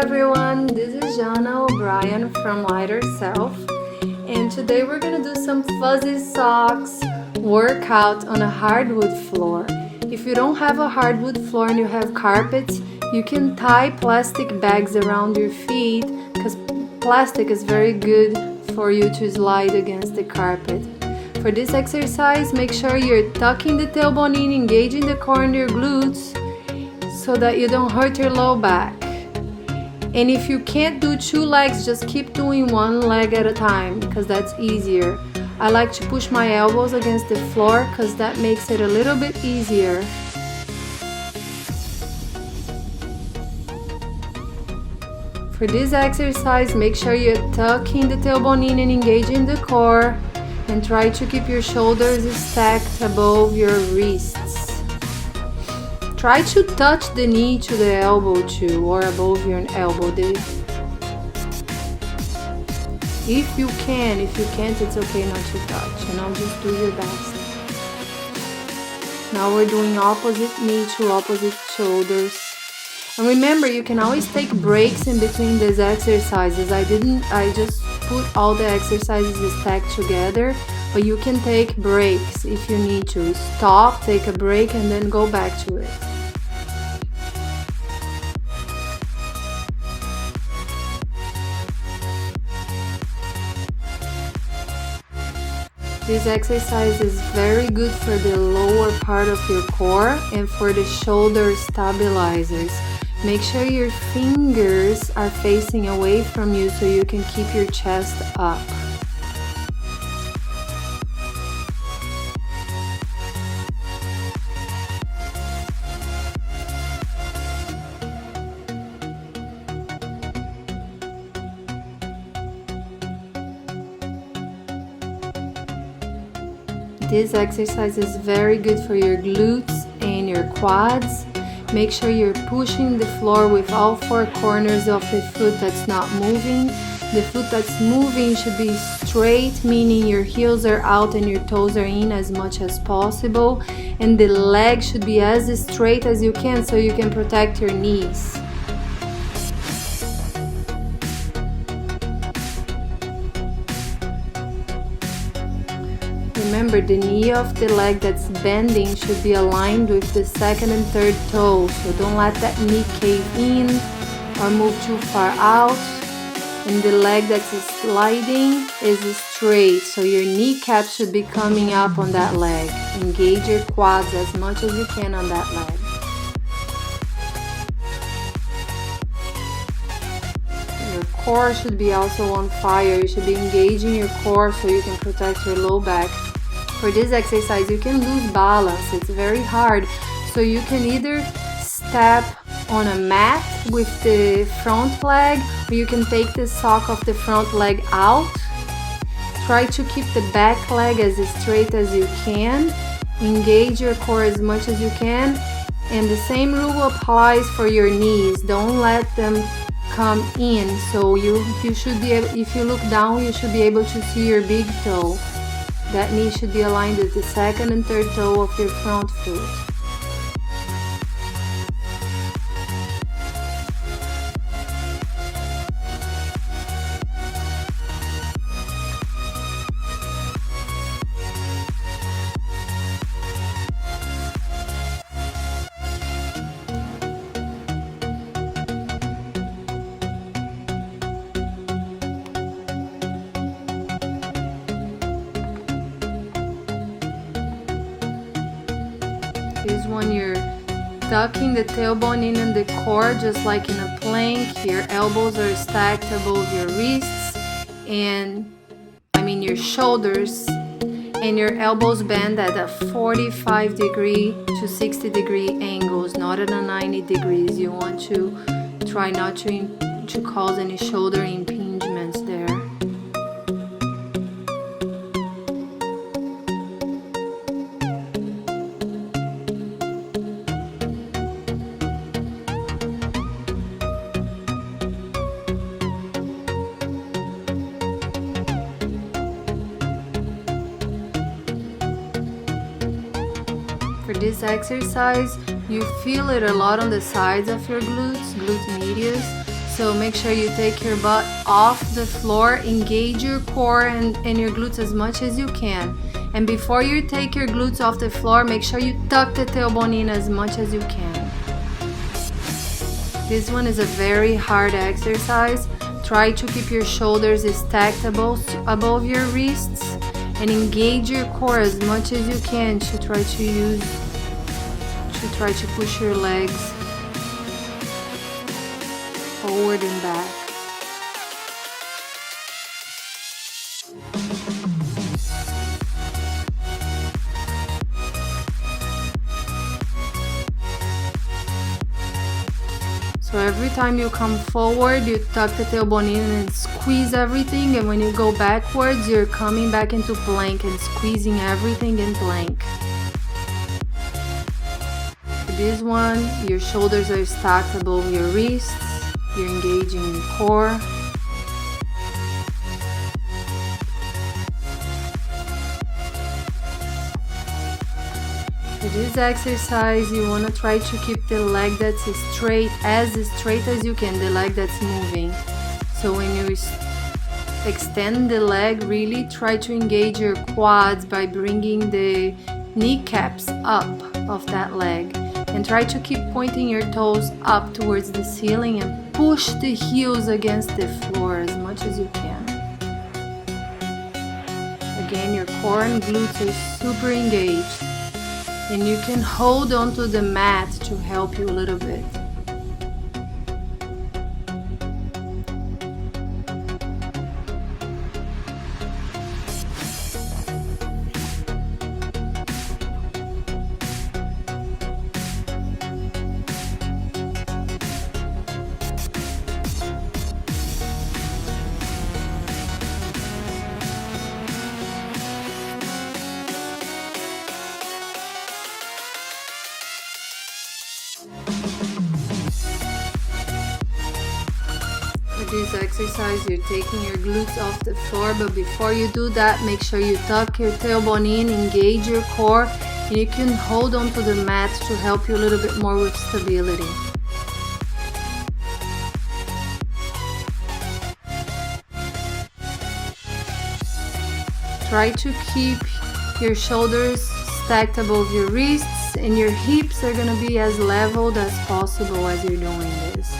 everyone, this is Jana O'Brien from Lighter Self, and today we're gonna do some fuzzy socks workout on a hardwood floor. If you don't have a hardwood floor and you have carpets, you can tie plastic bags around your feet because plastic is very good for you to slide against the carpet. For this exercise, make sure you're tucking the tailbone in, engaging the core and your glutes so that you don't hurt your low back. And if you can't do two legs, just keep doing one leg at a time because that's easier. I like to push my elbows against the floor because that makes it a little bit easier. For this exercise, make sure you're tucking the tailbone in and engaging the core, and try to keep your shoulders stacked above your wrists. Try to touch the knee to the elbow too, or above your elbow. If you can, if you can't, it's okay not to touch. Just do your best. Now we're doing opposite knee to opposite shoulders. And remember, you can always take breaks in between these exercises. I just put all the exercises stacked together, but you can take breaks if you need to. Stop, take a break, and then go back to it. This exercise is very good for the lower part of your core and for the shoulder stabilizers. Make sure your fingers are facing away from you so you can keep your chest up. This exercise is very good for your glutes and your quads. Make sure you're pushing the floor with all four corners of the foot that's not moving. The foot that's moving should be straight, meaning your heels are out and your toes are in as much as possible. And the leg should be as straight as you can so you can protect your knees. Remember, the knee of the leg that's bending should be aligned with the second and third toe, so don't let that knee cave in or move too far out. And the leg that's sliding is straight, so your kneecap should be coming up on that leg. Engage your quads as much as you can on that leg. Your core should be also on fire. You should be engaging your core so you can protect your low back. For this exercise, you can lose balance. It's very hard. So you can either step on a mat with the front leg, or you can take the sock of the front leg out. Try to keep the back leg as straight as you can. Engage your core as much as you can. And the same rule applies for your knees. Don't let them come in. So you should be able, if you look down, you should be able to see your big toe. That knee should be aligned with the second and third toe of your front foot. This one, you're tucking the tailbone in and the core just like in a plank. Your elbows are stacked above your wrists and your shoulders, and your elbows bend at a 45 degree to 60 degree angles, not at a 90 degrees. You want to try not to cause any shoulder impingements there. For this exercise, you feel it a lot on the sides of your glutes, glute medius. So make sure you take your butt off the floor, engage your core and your glutes as much as you can. And before you take your glutes off the floor, make sure you tuck the tailbone in as much as you can. This one is a very hard exercise. Try to keep your shoulders stacked above your wrists and engage your core as much as you can to try to push your legs forward and back. So every time you come forward, you tuck the tailbone in and squeeze everything, and when you go backwards, you're coming back into plank and squeezing everything in plank. For this one, your shoulders are stacked above your wrists, you're engaging your core. For this exercise, you want to try to keep the leg that's straight as you can, the leg that's moving. So when you extend the leg, really try to engage your quads by bringing the kneecaps up of that leg. And try to keep pointing your toes up towards the ceiling and push the heels against the floor as much as you can. Again, your core and glutes are super engaged. And you can hold onto the mat to help you a little bit. For this exercise, you're taking your glutes off the floor, but before you do that, make sure you tuck your tailbone in, engage your core, and you can hold on to the mat to help you a little bit more with stability. Try to keep your shoulders stacked above your wrists, and your hips are going to be as leveled as possible as you're doing this.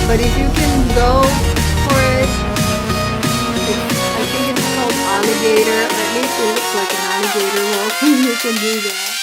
But if you can go for it, I think it's called alligator. At least it looks like an alligator walking. You can do that.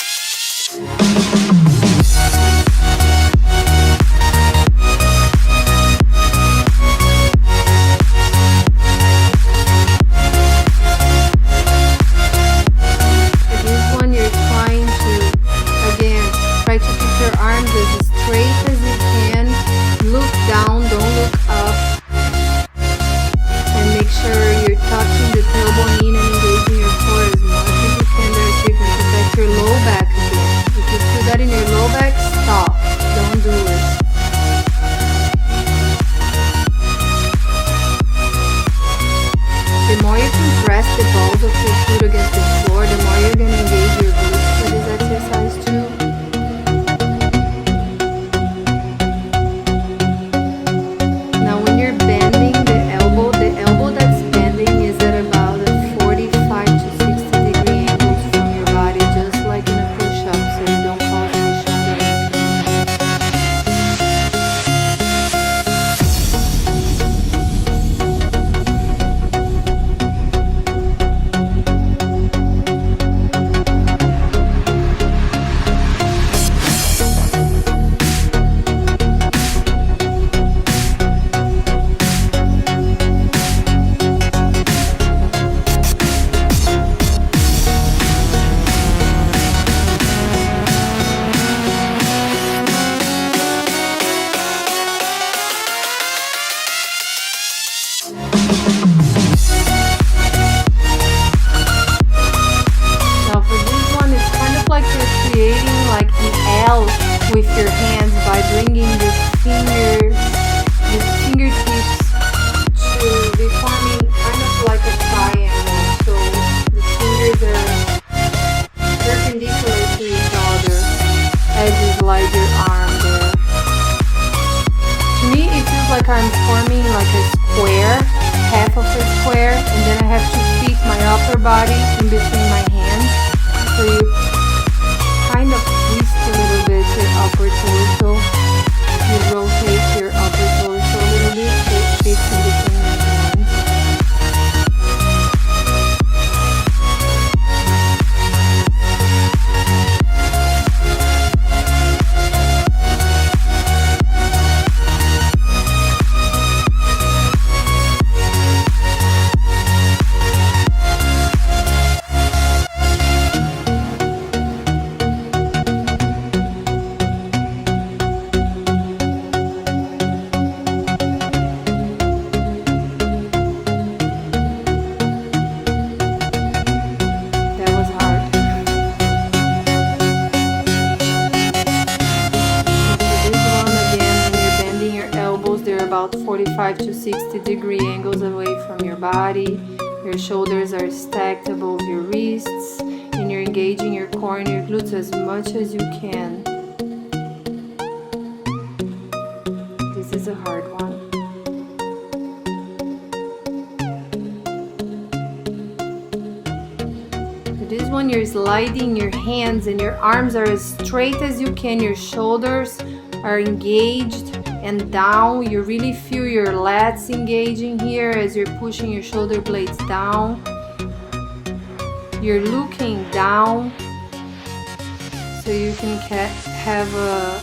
like I'm forming like a square, half of a square, and then I have to fit my upper body in between my hands. So you kind of twist a little bit your upper torso. You rotate your upper torso a little bit so it fits in between your hands. About 45 to 60 degree angles away from your body. Your shoulders are stacked above your wrists, and you're engaging your core and your glutes as much as you can. This is a hard one. For this one, you're sliding your hands and your arms are as straight as you can. Your shoulders are engaged and down. You really feel your lats engaging here as you're pushing your shoulder blades down. You're looking down so you can have a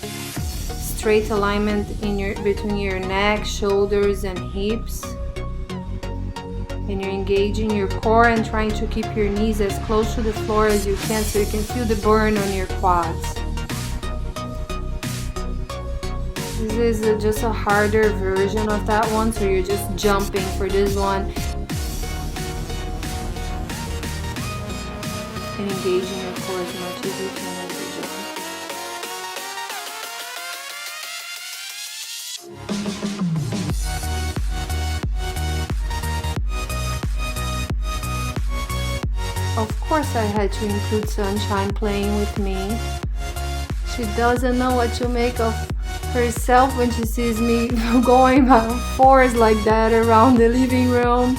straight alignment between your neck, shoulders, and hips. And you're engaging your core and trying to keep your knees as close to the floor as you can so you can feel the burn on your quads. This is just a harder version of that one, so you're just jumping for this one and engaging your core as much as you can as you jump. Of course I had to include Sunshine playing with me. She doesn't know what to make of herself when she sees me going by force like that around the living room.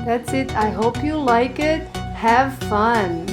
That's it. I hope you like it. Have fun.